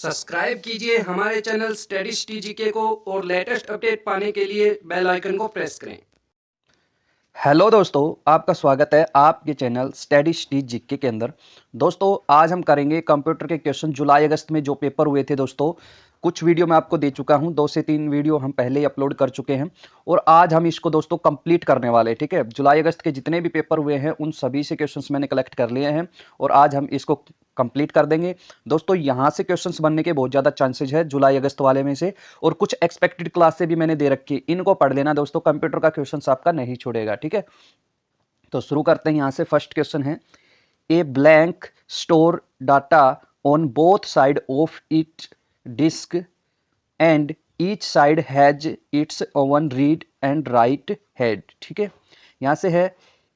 Subscribe कीजिए हमारे channel studies टीजीके को और लेटेस्ट अपडेट पाने के लिए बेल आइकन को प्रेस करें। हेलो दोस्तों, आपका स्वागत है आपके चैनल स्टडी स्टीज जीके के अंदर। दोस्तों आज हम करेंगे कंप्यूटर के क्वेश्चन जुलाई अगस्त में जो पेपर हुए थे। दोस्तों कुछ वीडियो मैं आपको दे चुका हूं, 2 से 3 वीडियो हम पहले ही अपलोड कर चुके हैं और आज हम इसको दोस्तों कंप्लीट करने वाले हैं। ठीक है, जुलाई अगस्त के जितने भी पेपर हुए हैं उन सभी से क्वेश्चंस मैंने कलेक्ट कर लिए हैं और आज हम इसको कंप्लीट कर देंगे। दोस्तों यहाँ से क्वेश्चंस बनने के बहुत ज़्यादा चांसेज है जुलाई अगस्त वाले में से, और कुछ एक्सपेक्टेड क्लास से भी मैंने दे रखी है, इनको पढ़ लेना दोस्तों, कंप्यूटर का क्वेश्चंस आपका नहीं छोड़ेगा। ठीक है, तो शुरू करते हैं। यहाँ से फर्स्ट क्वेश्चन है, a blank store data on both side of it disk and each side has its own read and write head. ठीक है, यहाँ से है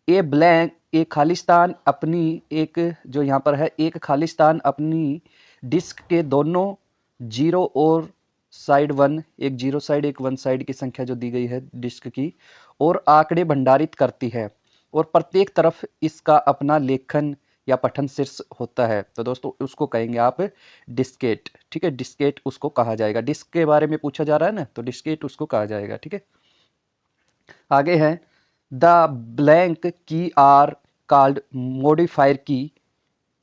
ए ब्लैंक, एक खालिस्तान अपनी, एक जो यहाँ पर है एक खालिस्तान अपनी डिस्क के दोनों जीरो और साइड वन, एक जीरो साइड एक वन साइड की संख्या जो दी गई है डिस्क की, और आंकड़े भंडारित करती है और प्रत्येक तरफ इसका अपना लेखन या पठन शीर्ष होता है। तो दोस्तों उसको कहेंगे आप डिस्केट। ठीक है, डिस्केट उसको कहा जाएगा। डिस्क के बारे में पूछा जा रहा है ना, तो डिस्केट उसको कहा जाएगा। ठीक है, आगे है द ब्लैंक की आर कॉल्ड मॉडिफायर की।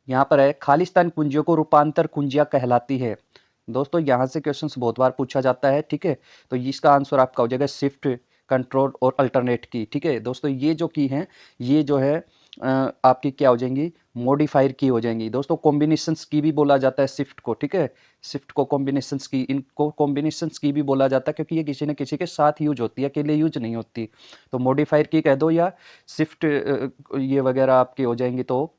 यहाँ पर है खालिस्तान कुंजियों को रूपांतर कुंजियां कहलाती है। दोस्तों यहाँ से क्वेश्चंस बहुत बार पूछा जाता है। ठीक है, तो इसका आंसर आपका हो जाएगा शिफ्ट, कंट्रोल और अल्टरनेट की। ठीक है दोस्तों, ये जो की हैं ये जो है आपकी क्या हो जाएंगी, मॉडिफायर की हो जाएंगी। दोस्तों कॉम्बिनेशंस की भी बोला जाता है शिफ्ट को। ठीक है, शिफ्ट को कॉम्बिनेशंस की, इनको कॉम्बिनेशंस की भी बोला जाता है क्योंकि ये किसी न किसी के साथ यूज होती है, अकेले यूज नहीं होती। तो मॉडिफायर की कह दो या शिफ्ट ये वगैरह आपके हो जाएंगे। तो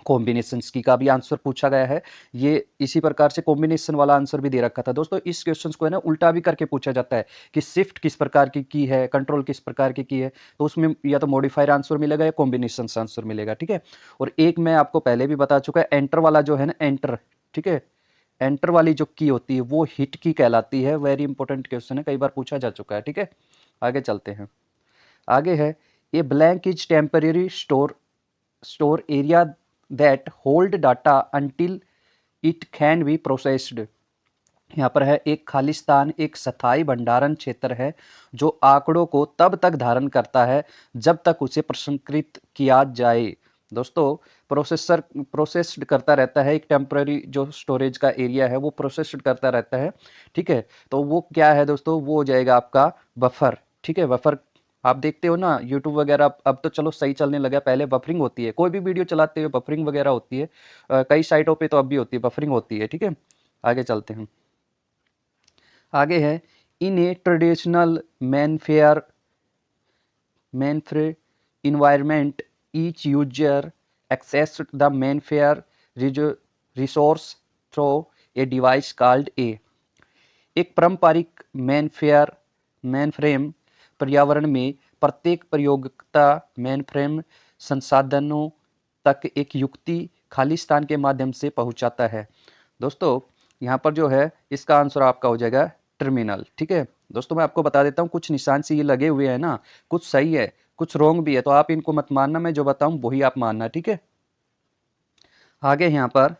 कॉम्बिनेशंस की का भी आंसर पूछा गया है। ये इसी प्रकार से कॉम्बिनेशन वाला आंसर भी दे रखा था। दोस्तों इस क्वेश्चंस को है ना उल्टा भी करके पूछा जाता है कि शिफ्ट किस प्रकार की है, कंट्रोल किस प्रकार की है, तो उसमें या तो मॉडिफायर आंसर मिलेगा या कॉम्बिनेशन आंसर मिलेगा। ठीक है, और एक मैं आपको पहले भी बता चुका है, एंटर वाला जो है ना, एंटर। ठीक है, एंटर वाली जो की होती है वो हिट की कहलाती है। वेरी इंपॉर्टेंट क्वेश्चन है, कई बार पूछा जा चुका है। ठीक है, आगे चलते हैं। आगे है a blank is temporary store area that hold data until it can be processed। यहाँ पर है एक खालिस्तान एक स्थायी भंडारण क्षेत्र है जो आंकड़ों को तब तक धारण करता है जब तक उसे प्रसंस्कृत किया जाए। दोस्तों प्रोसेस्ड करता रहता है, एक टेम्पररी जो स्टोरेज का एरिया है वो प्रोसेस्ड करता रहता है। ठीक है, तो वो क्या है दोस्तों, वो हो जाएगा आपका बफर। ठीक है, बफर आप देखते हो ना यूट्यूब वगैरह, अब तो चलो सही चलने लगा, पहले बफरिंग होती है, कोई भी वीडियो चलाते हुए बफरिंग वगैरह होती है। कई साइटों पे तो अब भी होती है, बफरिंग होती है। ठीक है, आगे चलते हैं। आगे है in a traditional mainframe environment each user access the mainframe resource through a device called a। एक पारंपरिक मेनफ्रेम पर्यावरण में प्रत्येक प्रयोगकर्ता मेनफ्रेम संसाधनों तक एक युक्ति खालिस्तान के माध्यम से पहुंचाता है। दोस्तों यहाँ पर जो है इसका आंसर आपका हो जाएगा टर्मिनल। ठीक है दोस्तों, मैं आपको बता देता हूँ, कुछ निशान से ये लगे हुए हैं ना, कुछ सही है कुछ रॉन्ग भी है, तो आप इनको मत मानना, मैं जो बताऊं वही आप मानना। ठीक है, आगे यहाँ पर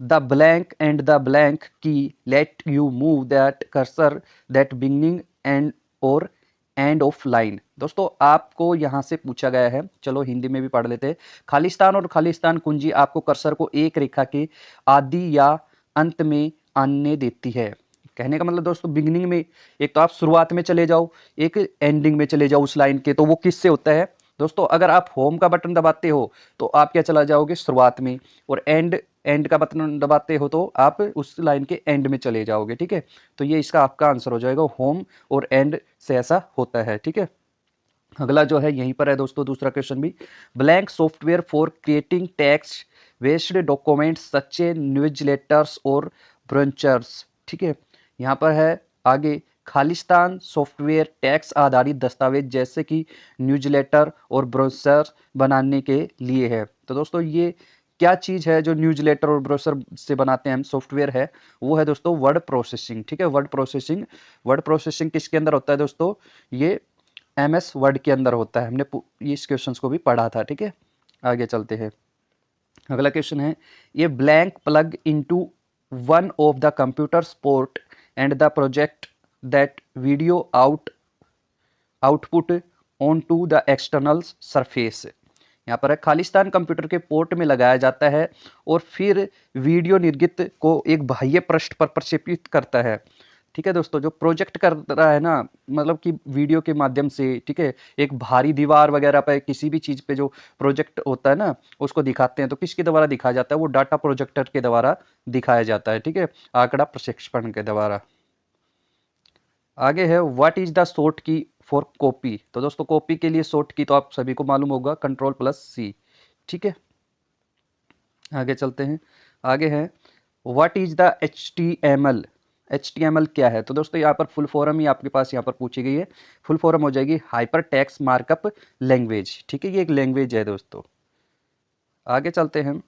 the blank and the blank की let you move that cursor that beginning and और एंड ऑफ लाइन। दोस्तों आपको यहाँ से पूछा गया है, चलो हिंदी में भी पढ़ लेते हैं। खालिस्तान और खालिस्तान कुंजी आपको कर्सर को एक रेखा के आदि या अंत में आने देती है। कहने का मतलब दोस्तों बिगनिंग में, एक तो आप शुरुआत में चले जाओ, एक एंडिंग में चले जाओ उस लाइन के, तो वो किससे होता है दोस्तों, अगर आप होम का बटन दबाते हो तो आप क्या चला जाओगे शुरुआत में, और एंड का बटन दबाते हो तो आप उस लाइन के एंड में चले जाओगे। ठीक है, तो ये इसका आपका आंसर हो जाएगा, होम और एंड से ऐसा होता है। ठीक है, अगला जो है यहीं पर है दोस्तों, दूसरा क्वेश्चन भी, blank software for creating text based documents such A newsletters और ब्रोचर्स। ठीक है, यहाँ पर है आगे खालिस्तान सॉफ्टवेयर टैक्स आधारित दस्तावेज जैसे कि न्यूज़लेटर और ब्रोशर बनाने के लिए है। तो दोस्तों ये क्या चीज़ है जो न्यूज़लेटर और ब्रोशर से बनाते हैं हम, सॉफ्टवेयर है, वो है दोस्तों वर्ड प्रोसेसिंग। ठीक है, वर्ड प्रोसेसिंग किसके अंदर होता है दोस्तों, ये MS वर्ड के अंदर होता है। हमने इस क्वेश्चन को भी पढ़ा था। ठीक है, आगे चलते हैं। अगला क्वेश्चन है ये blank plug into one of the computer's port and the project that video output onto the external surface। यहाँ पर है खालिस्तान कंप्यूटर के पोर्ट में लगाया जाता है और फिर वीडियो निर्गत को एक बाह्य पृष्ठ पर प्रक्षेपित करता है। ठीक है दोस्तों, जो प्रोजेक्ट कर रहा है ना, मतलब कि वीडियो के माध्यम से, ठीक है, एक भारी दीवार वगैरह पे किसी भी चीज़ पे जो प्रोजेक्ट होता है ना, उसको दिखाते हैं तो किसके द्वारा दिखाया जाता है? वो डाटा प्रोजेक्टर के द्वारा दिखाया जाता है। ठीक है, आंकड़ा प्रक्षेपण के द्वारा। आगे है व्हाट इज द शॉर्ट की फॉर कॉपी। तो दोस्तों कॉपी के लिए शॉर्ट की तो आप सभी को मालूम होगा, Ctrl+C। ठीक है, आगे चलते हैं। आगे है what is the HTML। HTML क्या है? तो दोस्तों यहाँ पर फुल फॉर्म ही आपके पास यहाँ पर पूछी गई है। फुल फॉर्म हो जाएगी हाइपर टेक्स्ट मार्कअप लैंग्वेज। ठीक है, ये एक लैंग्वेज है दोस्तों। आगे चलते हैं।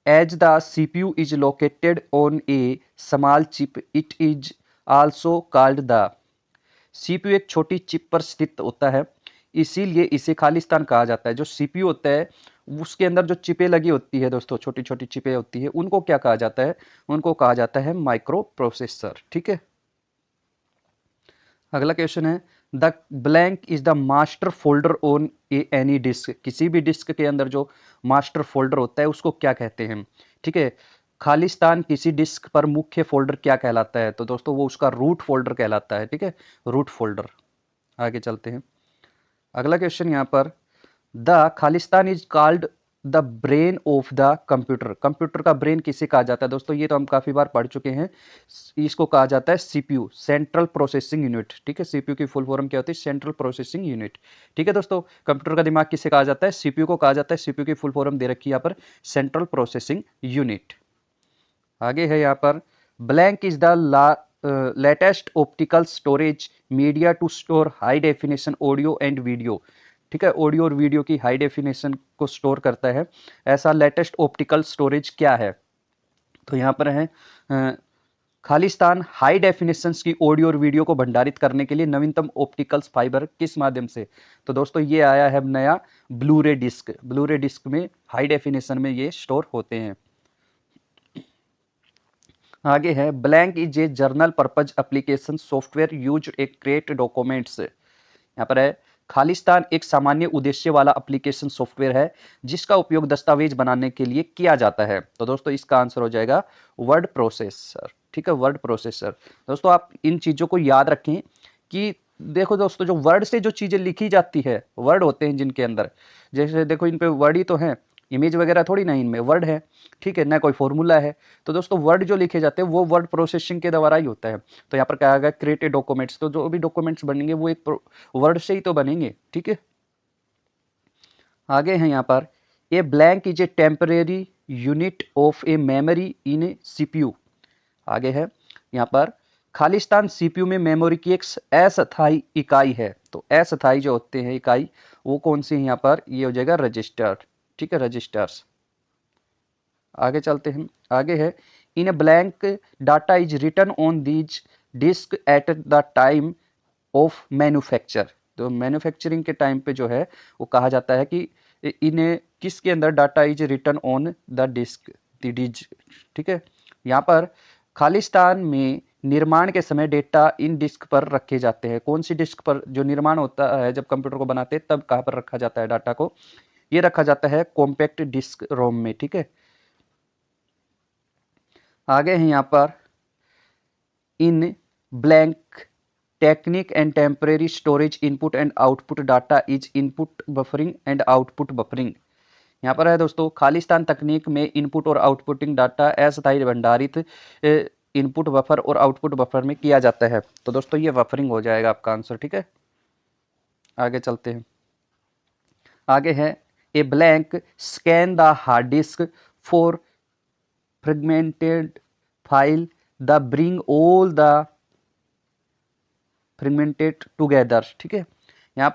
As the CPU is located on a small chip it is also called the. CPU एक छोटी चिप पर स्थित होता है, इसीलिए इसे खालिस्तान कहा जाता है। जो CPU होता है उसके अंदर जो चिपें लगी होती है दोस्तों, छोटी छोटी चिपें होती है, उनको क्या कहा जाता है? उनको कहा जाता है माइक्रो प्रोसेसर। ठीक है, अगला क्वेश्चन है the blank is the master folder on a any disk. किसी भी डिस्क के अंदर जो मास्टर फोल्डर होता है उसको क्या कहते हैं? ठीक है, खालिस्तान किसी डिस्क पर मुख्य फोल्डर क्या कहलाता है? तो दोस्तों वो उसका रूट फोल्डर कहलाता है। ठीक है, रूट फोल्डर। आगे चलते हैं। अगला क्वेश्चन यहाँ पर the Khalistan is called the brain of the computer. Computer का ब्रेन किसे कहा जाता है? दोस्तों ये तो हम काफी बार पढ़ चुके हैं। इसको कहा जाता है CPU, सेंट्रल प्रोसेसिंग यूनिट। ठीक है, CPU की फुल फॉर्म क्या होती है? Central processing unit. ठीक है दोस्तों, कंप्यूटर का दिमाग किसे कहा जाता है? CPU को कहा जाता है। CPU की फुल फॉर्म दे रखी है यहाँ पर, सेंट्रल प्रोसेसिंग यूनिट। आगे है यहाँ पर blank is the latest optical storage media to store high definition audio and video. ठीक है, ऑडियो और वीडियो की हाई डेफिनेशन को स्टोर करता है, ऐसा लेटेस्ट ऑप्टिकल स्टोरेज क्या है? तो यहाँ पर है खालिस्तान हाई डेफिनेशन की ऑडियो और वीडियो को भंडारित करने के लिए नवीनतम ऑप्टिकल फाइबर किस माध्यम से? तो दोस्तों ये आया है नया ब्लूरे डिस्क। ब्लूरे डिस्क में हाई डेफिनेशन में ये स्टोर होते हैं। आगे है blank is A journal purpose application software use A create documents. यहाँ पर है खालिस्तान एक सामान्य उद्देश्य वाला एप्लीकेशन सॉफ्टवेयर है जिसका उपयोग दस्तावेज बनाने के लिए किया जाता है। तो दोस्तों इसका आंसर हो जाएगा वर्ड प्रोसेसर। ठीक है, वर्ड प्रोसेसर। दोस्तों आप इन चीजों को याद रखें कि देखो दोस्तों, जो वर्ड से जो चीजें लिखी जाती है, वर्ड होते हैं जिनके अंदर, जैसे देखो इन पे वर्ड ही तो है, इमेज वगैरह थोड़ी ना, इनमें वर्ड है। ठीक है ना, कोई फॉर्मूला है। तो दोस्तों वर्ड जो लिखे जाते हैं वो वर्ड प्रोसेसिंग के द्वारा ही होता है। तो यहाँ पर क्या आएगा? Created documents. तो जो भी डॉक्यूमेंट्स बनेंगे वो एक वर्ड से ही तो बनेंगे। ठीक है, आगे है यहाँ पर a blank is a temporary unit of a memory in a CPU। आगे है यहाँ पर खालिस्तान CPU में मेमोरी की एक अस्थायी इकाई है। तो अस्थायी जो होते हैं इकाई, वो कौन सी है? यहाँ पर ये हो जाएगा रजिस्टर। ठीक है, रजिस्टर्स। आगे चलते हैं। आगे है in a blank data is written on these disk at the time of manufacture. तो मैन्युफैक्चरिंग के टाइम पे जो है वो कहा जाता है कि इन्हें किसके अंदर data is written on the disk डिज। ठीक है, यहाँ पर खालिस्तान में निर्माण के समय डेटा इन डिस्क पर रखे जाते हैं। कौन सी डिस्क पर? जो निर्माण होता है जब कंप्यूटर को बनाते हैं तब कहाँ पर रखा जाता है डाटा को? ये रखा जाता है कॉम्पैक्ट डिस्क रोम में। ठीक है, आगे है यहाँ पर in blank technique and temporary storage input and output data is input buffering and output buffering. यहाँ पर है दोस्तों खालिस्तान तकनीक में इनपुट और आउटपुटिंग डाटा अस्थायी भंडारित इनपुट बफर और आउटपुट बफर में किया जाता है। तो दोस्तों ये बफरिंग हो जाएगा आपका आंसर। ठीक है, आगे चलते हैं। आगे है a blank scan the hard disk for fragmented file the bring all the fragmented together. ठीक है, यहाँ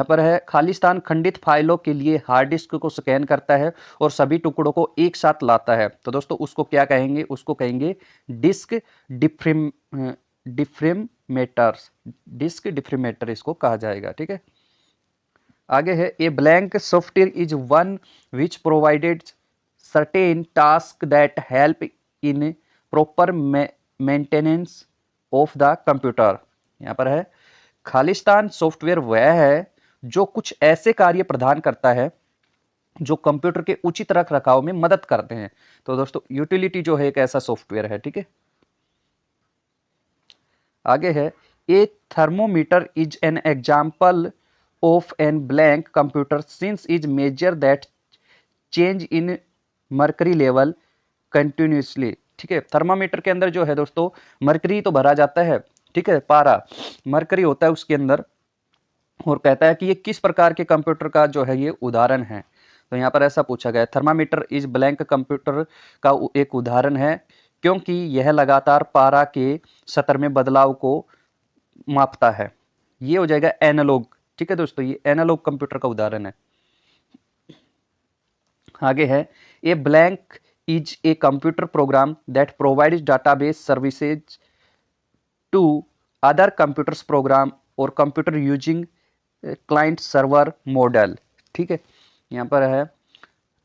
पर है खालिस्तान खंडित फाइलों के लिए हार्ड डिस्क को स्कैन करता है और सभी टुकड़ों को एक साथ लाता है। तो दोस्तों उसको क्या कहेंगे? उसको कहेंगे डिस्क डिफ्रेमेटर्स। डिस्क डिफ्रेमेटर इसको कहा जाएगा। ठीक है, आगे है a blank software is one which provided certain task that help in proper maintenance of the computer. यहाँ पर है खालिस्तान सॉफ्टवेयर वह है जो कुछ ऐसे कार्य प्रदान करता है जो कंप्यूटर के उचित रख रखाव में मदद करते हैं। तो दोस्तों यूटिलिटी जो है एक ऐसा सॉफ्टवेयर है, ठीक है। आगे है a thermometer is an example of an blank computer since is measure that change in mercury level continuously. ठीक है, थर्मामीटर के अंदर जो है दोस्तों मर्करी तो भरा जाता है, ठीक है, पारा मर्करी होता है उसके अंदर, और कहता है कि ये किस प्रकार के कंप्यूटर का जो है ये उदाहरण है। तो यहाँ पर ऐसा पूछा गया है, थर्मामीटर इज ब्लैंक कंप्यूटर का एक उदाहरण है क्योंकि यह लगातार पारा के स्तर में बदलाव को मापता है। ये हो जाएगा एनालॉग, ठीक है दोस्तों, ये एनालॉग कंप्यूटर का उदाहरण है। आगे है a blank is a computer program that provides database services to other computers program और computer using client server model. ठीक है, यहाँ पर है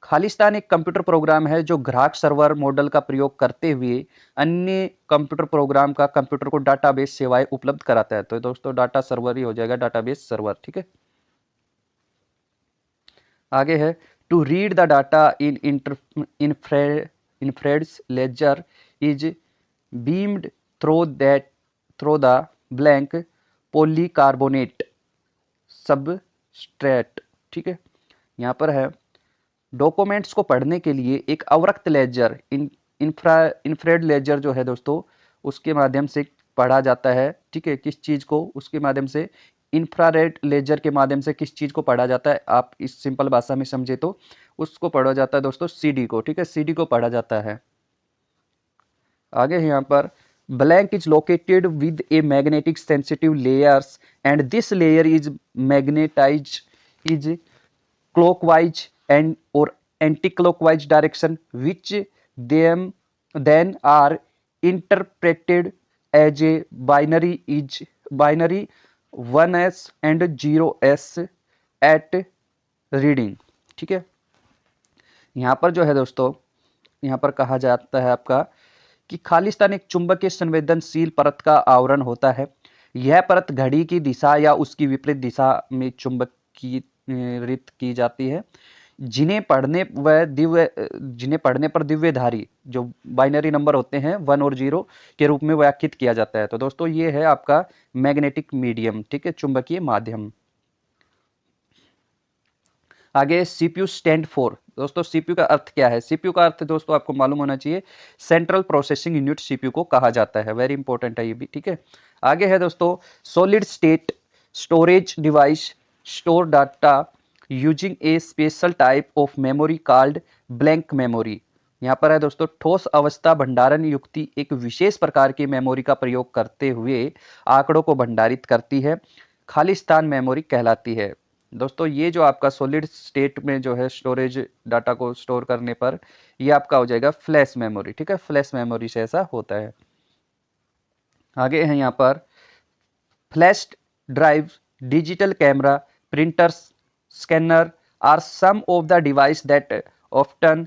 खालिस्तान एक कंप्यूटर प्रोग्राम है जो ग्राहक सर्वर मॉडल का प्रयोग करते हुए अन्य कंप्यूटर प्रोग्राम का कंप्यूटर को डाटाबेस सेवाएं उपलब्ध कराता है। तो दोस्तों डाटा सर्वर ही हो जाएगा, डाटाबेस सर्वर, ठीक है। आगे है to read the data in infrared laser is beamed through the blank polycarbonate substrate. ठीक है, यहाँ पर है डॉक्यूमेंट्स को पढ़ने के लिए एक अवरक्त लेजर इंफ्रारेड लेजर जो है दोस्तों उसके माध्यम से पढ़ा जाता है। ठीक है, किस चीज़ को, उसके माध्यम से इंफ्रारेड लेजर के माध्यम से किस चीज़ को पढ़ा जाता है, आप इस सिंपल भाषा में समझे तो उसको पढ़ा जाता है दोस्तों सीडी को। ठीक है, सीडी को पढ़ा जाता है। आगे यहाँ पर blank is located with a magnetic sensitive layers and this layer is magnetize is clockwise and और anti clockwise direction which them then are interpreted as a binary 1s and 0s at reading. ठीक है, यहाँ पर जो है दोस्तों यहाँ पर कहा जाता है आपका कि खालिस्तान एक चुंबकीय संवेदनशील परत का आवरण होता है। यह परत घड़ी की दिशा या उसकी विपरीत दिशा में चुंबकित की जाती है, जिन्हें पढ़ने पर दिव्यधारी जो बाइनरी नंबर होते हैं 1 और 0 के रूप में व्याख्यित किया जाता है। तो दोस्तों ये है आपका मैग्नेटिक मीडियम, ठीक है, चुंबकीय माध्यम। आगे सीपीयू स्टैंड फॉर। दोस्तों सीपीयू का अर्थ क्या है? सीपीयू का अर्थ दोस्तों आपको मालूम होना चाहिए, सेंट्रल प्रोसेसिंग यूनिट सीपीयू को कहा जाता है, वेरी इंपॉर्टेंट है ये भी, ठीक है। आगे है दोस्तों solid state storage device store data using A special type of memory called blank memory. यहाँ पर है दोस्तों ठोस अवस्था भंडारण युक्ति एक विशेष प्रकार की मेमोरी का प्रयोग करते हुए आंकड़ों को भंडारित करती है, खालिस्तान मेमोरी कहलाती है। दोस्तों ये जो आपका सॉलिड स्टेट में जो है स्टोरेज डाटा को स्टोर करने पर ये आपका हो जाएगा फ्लैश मेमोरी, ठीक है, फ्लैश मेमोरी से ऐसा होता है। आगे है यहाँ पर flash drive, digital camera, printers, scanner are some of the device that often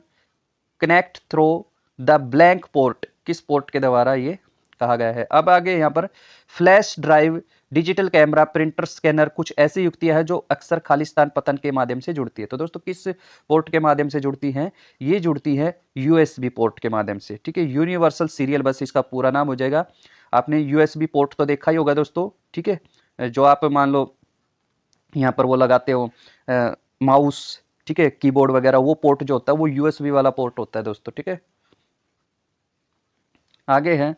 connect through the blank port. किस पोर्ट के द्वारा ये कहा गया है। अब आगे यहाँ पर flash drive, digital camera, printer, scanner कुछ ऐसी युक्तियां हैं जो अक्सर खालिस्तान पतन के माध्यम से जुड़ती है। तो दोस्तों किस पोर्ट के माध्यम से जुड़ती हैं? ये जुड़ती है यूएसबी पोर्ट के माध्यम से, ठीक है, यूनिवर्सल सीरियल बस इसका पूरा नाम हो जाएगा। आपने यूएसबी पोर्ट तो देखा ही होगा दोस्तों, ठीक है, जो आप मान लो यहाँ पर वो लगाते हो माउस, ठीक है, कीबोर्ड वगैरह, वो पोर्ट जो होता है वो यूएसबी वाला पोर्ट होता है दोस्तों, ठीक है। आगे है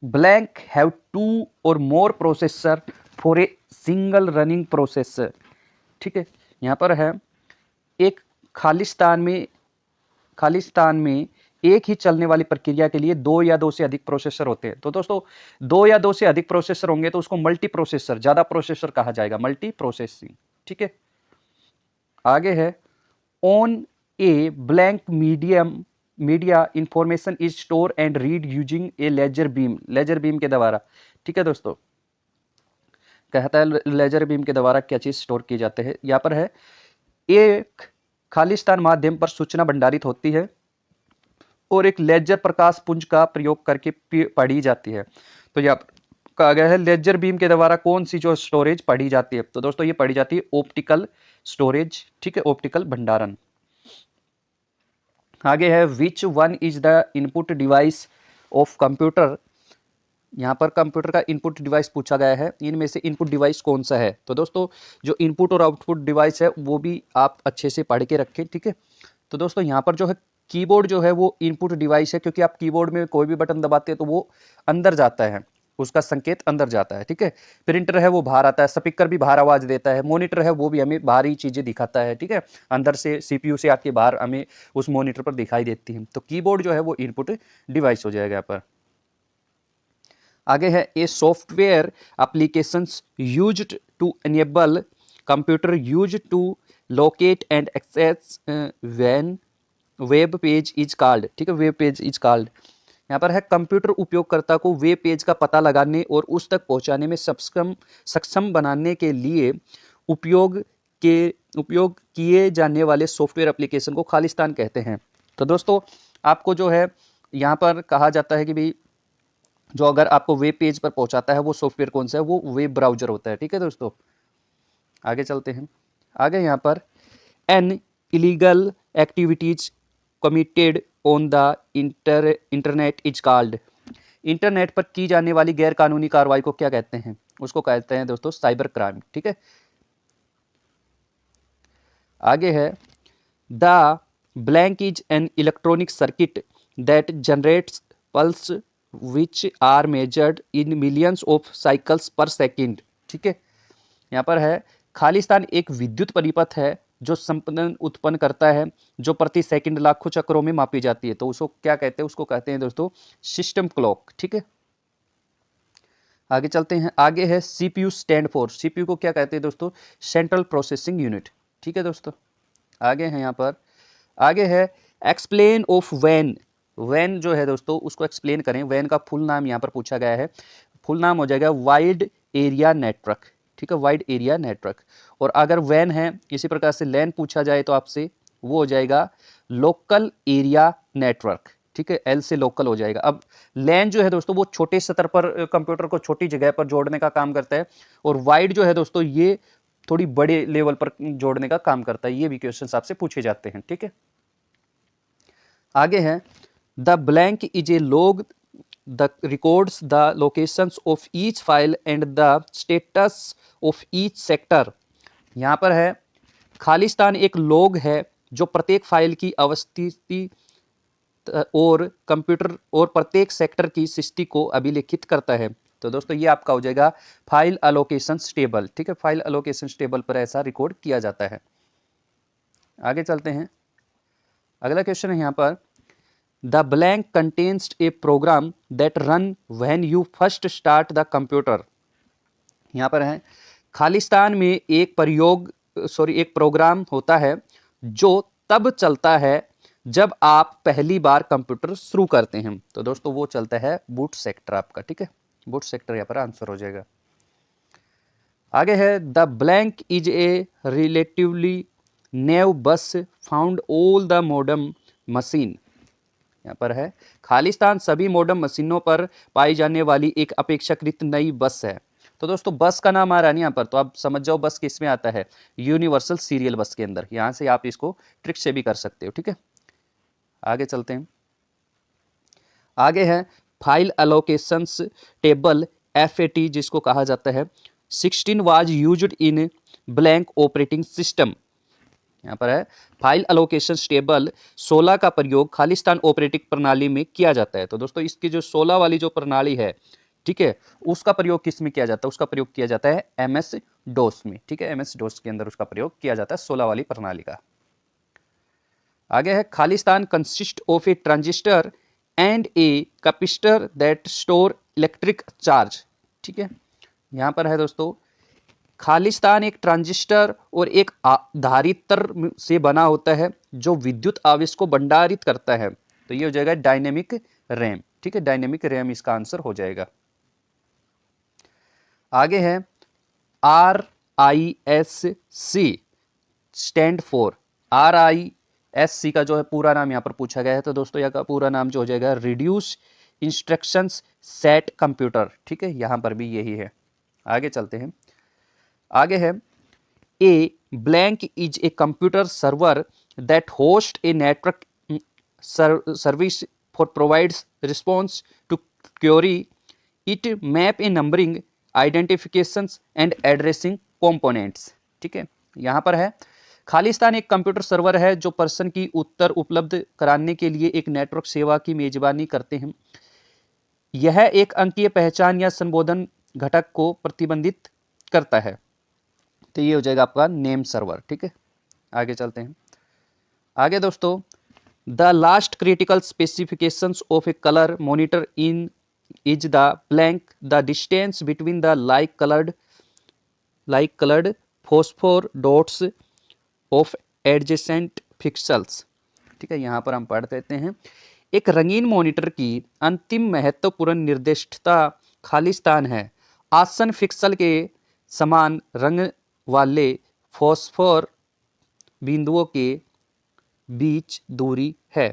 ब्लैंक हैव 2 और more processor for a single running processor. ठीक है, यहाँ पर है एक खालिस्तान में एक ही चलने वाली प्रक्रिया के लिए 2 या 2 से अधिक प्रोसेसर होते हैं। तो दोस्तों 2 या 2 से अधिक प्रोसेसर होंगे तो उसको मल्टी प्रोसेसर, ज्यादा प्रोसेसर कहा जाएगा, मल्टी प्रोसेसिंग, ठीक है। आगे है on a blank media information is store and read using a laser beam के द्वारा, ठीक है दोस्तों, कहता है लेजर बीम के द्वारा क्या चीज स्टोर की जाते हैं। यहाँ पर है एक खालिस्तान माध्यम पर सूचना भंडारित होती है और एक लेजर प्रकाश पुंज का प्रयोग करके पढ़ी जाती है। तो यहाँ पर कहा गया है लेजर बीम के द्वारा कौन सी जो स्टोरेज पढ़ी जाती है, तो दोस्तों ये पढ़ी जाती है ऑप्टिकल स्टोरेज, ठीक है, ऑप्टिकल भंडारण। आगे है which one is the input device of computer. यहाँ पर कंप्यूटर का इनपुट डिवाइस पूछा गया है, इनमें से इनपुट डिवाइस कौन सा है। तो दोस्तों जो इनपुट और आउटपुट डिवाइस है वो भी आप अच्छे से पढ़ के रखें, ठीक है। तो दोस्तों यहाँ पर जो है कीबोर्ड जो है वो इनपुट डिवाइस है, क्योंकि आप कीबोर्ड में कोई भी बटन दबाते हैं तो वो अंदर जाता है, उसका संकेत अंदर जाता है, ठीक है। प्रिंटर है वो बाहर आता है, स्पीकर भी बाहर आवाज देता है, मॉनिटर है वो भी हमें बाहरी चीजें दिखाता है, ठीक है, अंदर से सीपीयू से आके बाहर हमें उस मॉनिटर पर दिखाई देती है। तो कीबोर्ड जो है वो इनपुट डिवाइस हो जाएगा यहाँ पर। आगे है a software applications used to enable computer used to locate and access when web page is called, ठीक है, वेब पेज इज कॉल्ड। यहाँ पर है कंप्यूटर उपयोगकर्ता को वेब पेज का पता लगाने और उस तक पहुंचाने में सक्षम बनाने के लिए उपयोग किए जाने वाले सॉफ्टवेयर एप्लीकेशन को खालिस्तान कहते हैं। तो दोस्तों आपको जो है यहाँ पर कहा जाता है कि भाई जो अगर आपको वेब पेज पर पहुंचाता है वो सॉफ्टवेयर कौन सा है, वो वेब ब्राउजर होता है, ठीक है दोस्तों। आगे चलते हैं। आगे यहाँ पर an illegal activities committed on the internet is called. Internet पर की जाने वाली गैर कानूनी कार्रवाई को क्या कहते हैं, उसको कहते हैं दोस्तों साइबर क्राइम, ठीक है। आगे है the blank is an electronic circuit that generates pulse which are measured in millions of cycles per second, ठीक है। यहाँ पर है खालिस्तान एक विद्युत परिपथ है जो संपन्न उत्पन्न करता है, जो प्रति सेकंड लाखों चक्रों में मापी जाती है। तो उसको क्या कहते हैं, उसको कहते हैं दोस्तों सिस्टम क्लॉक, ठीक है। आगे चलते हैं। आगे है सीपीयू स्टैंड फॉर, सीपीयू को क्या कहते हैं दोस्तों सेंट्रल प्रोसेसिंग यूनिट, ठीक है दोस्तों। आगे है यहाँ पर, आगे है एक्सप्लेन ऑफ वैन। वैन जो है दोस्तों उसको एक्सप्लेन करें। वैन का फुल नाम यहाँ पर पूछा गया है, फुल नाम हो जाएगा वाइड एरिया नेटवर्क, ठीक है, वाइड एरिया नेटवर्क। और अगर वैन है इसी प्रकार से लैन पूछा जाए तो आपसे वो हो जाएगा लोकल एरिया नेटवर्क, ठीक है, एल से लोकल हो जाएगा। अब लैन जो है दोस्तों वो छोटे स्तर पर कंप्यूटर को छोटी जगह पर जोड़ने का काम करता है, और वाइड जो है दोस्तों ये थोड़ी बड़े लेवल पर जोड़ने का काम करता है। ये भी क्वेश्चन आपसे पूछे जाते हैं, ठीक है। आगे है the blank is A log the records the locations of each file and the status of each sector. यहाँ पर है खालिस्तान एक लॉग है जो प्रत्येक फाइल की अवस्थिति और कंप्यूटर और प्रत्येक सेक्टर की स्थिति को अभिलेखित करता है। तो दोस्तों ये आपका हो जाएगा फाइल एलोकेशन टेबल, ठीक है, फाइल एलोकेशन टेबल पर ऐसा रिकॉर्ड किया जाता है। आगे चलते हैं। अगला क्वेश्चन है यहाँ पर the blank contains a program that run when you first start the computer. यहाँ पर है खालिस्तान में एक एक प्रोग्राम होता है जो तब चलता है जब आप पहली बार कंप्यूटर शुरू करते हैं। तो दोस्तों वो चलता है बूट सेक्टर आपका, ठीक है, बूट सेक्टर यहाँ पर आंसर हो जाएगा। आगे है the blank is A relatively new bus found all the modern machine. यहाँ पर है खालिस्तान सभी मॉडर्न मशीनों पर पाई जाने वाली एक अपेक्षाकृत नई बस है। तो दोस्तों बस का नाम आ रहा है यहाँ पर, तो आप समझ जाओ बस किस में आता है, यूनिवर्सल सीरियल बस के अंदर। यहाँ से आप इसको ट्रिक से भी कर सकते हो, ठीक है। आगे चलते हैं। आगे है फाइल एलोकेशंस टेबल FAT जिसको कहा जाता है 16 was used in blank operating system. यहाँ पर है फाइल एलोकेशन टेबल 16 का प्रयोग खालिस्तान ऑपरेटिंग प्रणाली में किया जाता है। तो दोस्तों इसकी जो 16 वाली जो प्रणाली है, ठीक है, उसका प्रयोग किस में किया जाता है, उसका प्रयोग किया जाता है MS DOS में, ठीक है, MS DOS के अंदर उसका प्रयोग किया जाता है 16 वाली प्रणाली का। आगे है Khalistan consist of A transistor and a capacitor that store electric charge, ठीक है। यहाँ पर है दोस्तों खालिस्तान एक ट्रांजिस्टर और एक धारित्र से बना होता है जो विद्युत आवेश को भंडारित करता है। तो ये हो जाएगा डायनेमिक रैम, ठीक है, डायनेमिक रैम इसका आंसर हो जाएगा। आगे है RISC stand for, RISC SC का जो है पूरा नाम यहाँ पर पूछा गया है, तो दोस्तों यहाँ का पूरा नाम जो हो जाएगा रिड्यूस इंस्ट्रक्शंस सेट कंप्यूटर। ठीक है, यहाँ पर भी यही है। आगे चलते हैं। आगे है a blank is a computer server that host a network service for provides response to query it map a numbering identifications and addressing components. ठीक है, यहाँ पर है खालिस्तान एक कंप्यूटर सर्वर है जो पर्सन की उत्तर उपलब्ध कराने के लिए एक नेटवर्क सेवा की मेजबानी करते हैं। यह एक अंकीय पहचान या संबोधन घटक को प्रतिबंधित करता है। तो ये हो जाएगा आपका नेम सर्वर। ठीक है, आगे चलते हैं। आगे दोस्तों, the last critical specifications of A colour monitor in is the blank the distance between the like coloured phosphor dots of adjacent pixels. ठीक है, यहाँ पर हम पढ़ देते हैं। एक रंगीन मॉनिटर की अंतिम महत्वपूर्ण निर्दिष्टता खालिस्तान है। आसन पिक्सल के समान रंग वाले फॉस्फोर बिंदुओं के बीच दूरी है,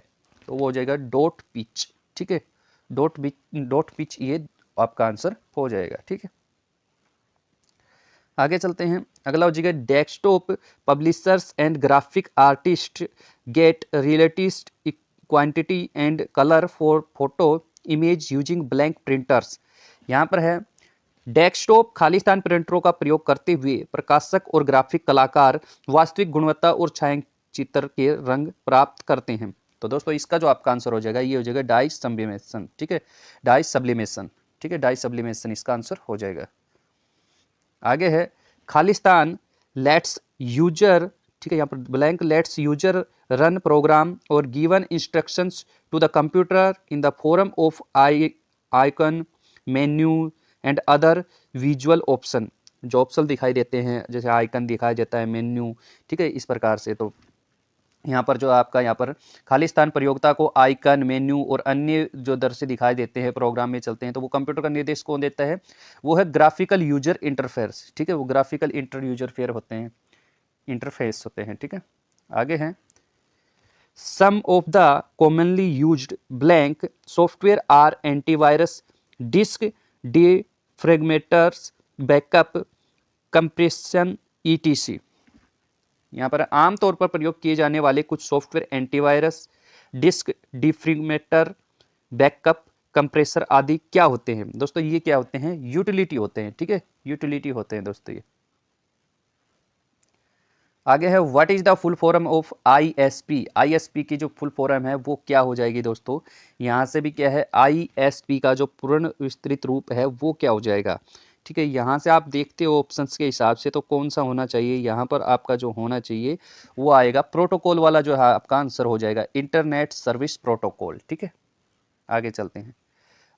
तो वो हो जाएगा डॉट पिच। ठीक है, डॉट पिच ये आपका आंसर हो जाएगा। ठीक है, आगे चलते हैं। अगला हो जाएगा desktop publishers and graphic artist get realist quantity and colour for photo image using blank printers. यहाँ पर है डेस्कटॉप खालिस्तान प्रिंटरों का प्रयोग करते हुए प्रकाशक और ग्राफिक कलाकार वास्तविक गुणवत्ता और छायांकित के रंग प्राप्त करते हैं। तो दोस्तों इसका जो आपका आंसर हो जाएगा ये हो जाएगा डाई सब्लिमेशन। ठीक है, डाई सब्लिमेशन। ठीक है, डाई सब्लिमेशन इसका आंसर हो जाएगा। आगे है खालिस्तान लेट्स यूजर। ठीक है, यहाँ पर blank lets user run program और given instructions to the computer in the form of icon menu and other visual option. जो ऑप्शन दिखाई देते हैं जैसे आइकन दिखाई देता है, मेन्यू। ठीक है, इस प्रकार से। तो यहाँ पर जो आपका यहाँ पर खालिस्तान प्रयोगता को आइकन, मेन्यू और अन्य जो दृश्य दिखाई देते हैं प्रोग्राम में चलते हैं, तो वो कंप्यूटर का निर्देश कौन देता है? वो है ग्राफिकल यूजर इंटरफेस। ठीक है, वो ग्राफिकल यूजर होते हैं, इंटरफेस होते हैं। ठीक है, आगे हैं some of the commonly used blank software are antivirus, disk defragmenters, backup, compression, ETC. यहाँ पर आमतौर पर प्रयोग किए जाने वाले कुछ software antivirus, disk defragmenter, backup, compressor आदि क्या होते हैं? दोस्तों ये क्या होते हैं? यूटिलिटी होते हैं। ठीक है, यूटिलिटी होते हैं दोस्तों ये। आगे है what is the full form of ISP. ISP की जो फुल फॉर्म है वो क्या हो जाएगी दोस्तों? यहाँ से भी क्या है, आईएसपी का जो पूर्ण विस्तृत रूप है वो क्या हो जाएगा? ठीक है, यहाँ से आप देखते हो ऑप्शंस के हिसाब से तो कौन सा होना चाहिए? यहाँ पर आपका जो होना चाहिए वो आएगा प्रोटोकॉल वाला, जो है आपका आंसर हो जाएगा इंटरनेट सर्विस प्रोटोकॉल। ठीक है, आगे चलते हैं।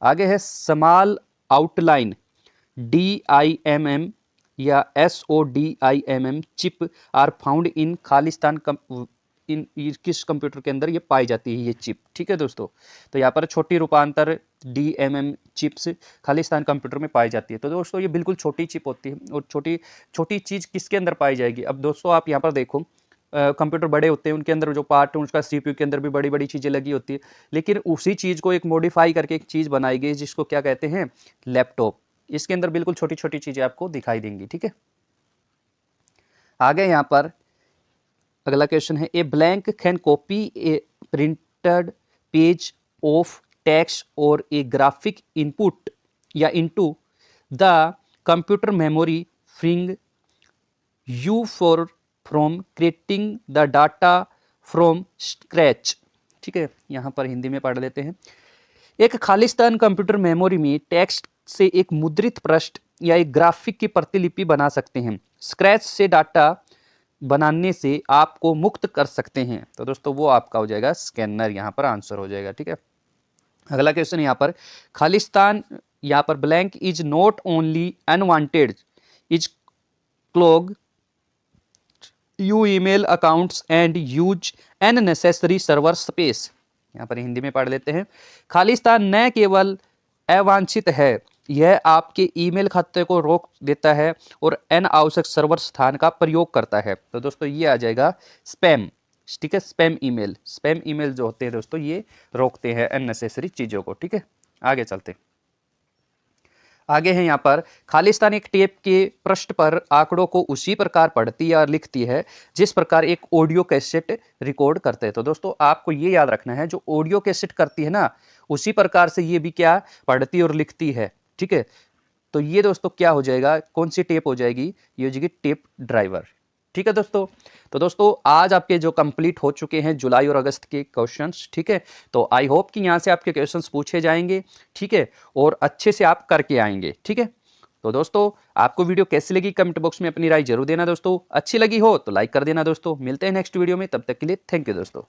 आगे है स्मॉल आउटलाइन DIMM या SODIMM chip are found in Khalistan इन किस कंप्यूटर के अंदर ये पाई जाती है ये चिप? ठीक है दोस्तों, तो यहाँ पर छोटी रूपांतर DMM चिप्स खालिस्तान कंप्यूटर में पाई जाती है। तो दोस्तों ये बिल्कुल छोटी चिप होती है, और छोटी छोटी चीज़ किसके अंदर पाई जाएगी? अब दोस्तों आप यहाँ पर देखो कंप्यूटर बड़े होते हैं, उनके अंदर जो पार्ट है उसका CPU के अंदर भी बड़ी बड़ी चीज़ें लगी होती है, लेकिन उसी चीज़ को एक मॉडिफाई करके एक चीज़ बनाई गई जिसको क्या कहते हैं? लैपटॉप। इसके अंदर बिल्कुल छोटी छोटी चीज़ें आपको दिखाई देंगी। ठीक है, आगे यहाँ पर अगला क्वेश्चन है a blank can copy a printed page of text और ए ग्राफिक इनपुट या into the computer memory freeing you for from creating the data from scratch. ठीक है, यहाँ पर हिंदी में पढ़ लेते हैं। एक खालिस्तान कंप्यूटर मेमोरी में टेक्स्ट से एक मुद्रित पृष्ठ या एक ग्राफिक की प्रतिलिपि बना सकते हैं। स्क्रैच से डाटा बनाने से आपको मुक्त कर सकते हैं। तो दोस्तों वो आपका हो जाएगा स्कैनर, यहाँ पर आंसर हो जाएगा। ठीक है, अगला क्वेश्चन यहाँ पर खालिस्तान, यहाँ पर blank is not only unwanted is clog you email accounts and use unnecessary server space. यहाँ पर हिंदी में पढ़ लेते हैं। खालिस्तान न केवल अवांछित है, यह आपके ईमेल खाते को रोक देता है और अनावश्यक सर्वर स्थान का प्रयोग करता है। तो दोस्तों ये आ जाएगा स्पैम। ठीक है। स्पैम ईमेल जो होते हैं दोस्तों ये रोकते हैं अननेसेसरी चीज़ों को। ठीक है, आगे चलते हैं। आगे है यहाँ पर खालिस्तान एक टेप के पृष्ठ पर आंकड़ों को उसी प्रकार पढ़ती या लिखती है जिस प्रकार एक ऑडियो कैसेट रिकॉर्ड करते हैं। तो दोस्तों आपको ये याद रखना है, जो ऑडियो कैसेट करती है ना उसी प्रकार से ये भी क्या पढ़ती और लिखती है। ठीक है, तो ये दोस्तों क्या हो जाएगा, कौन सी टेप हो जाएगी, ये हो जाएगी टेप ड्राइवर। ठीक है दोस्तों, तो दोस्तों आज आपके जो कंप्लीट हो चुके हैं जुलाई और अगस्त के क्वेश्चंस। ठीक है, तो आई होप कि यहाँ से आपके क्वेश्चंस पूछे जाएंगे। ठीक है, और अच्छे से आप करके आएंगे। ठीक है, तो दोस्तों आपको वीडियो कैसी लगी कमेंट बॉक्स में अपनी राय जरूर देना दोस्तों। अच्छी लगी हो तो लाइक कर देना दोस्तों। मिलते हैं नेक्स्ट वीडियो में, तब तक के लिए थैंक यू दोस्तों।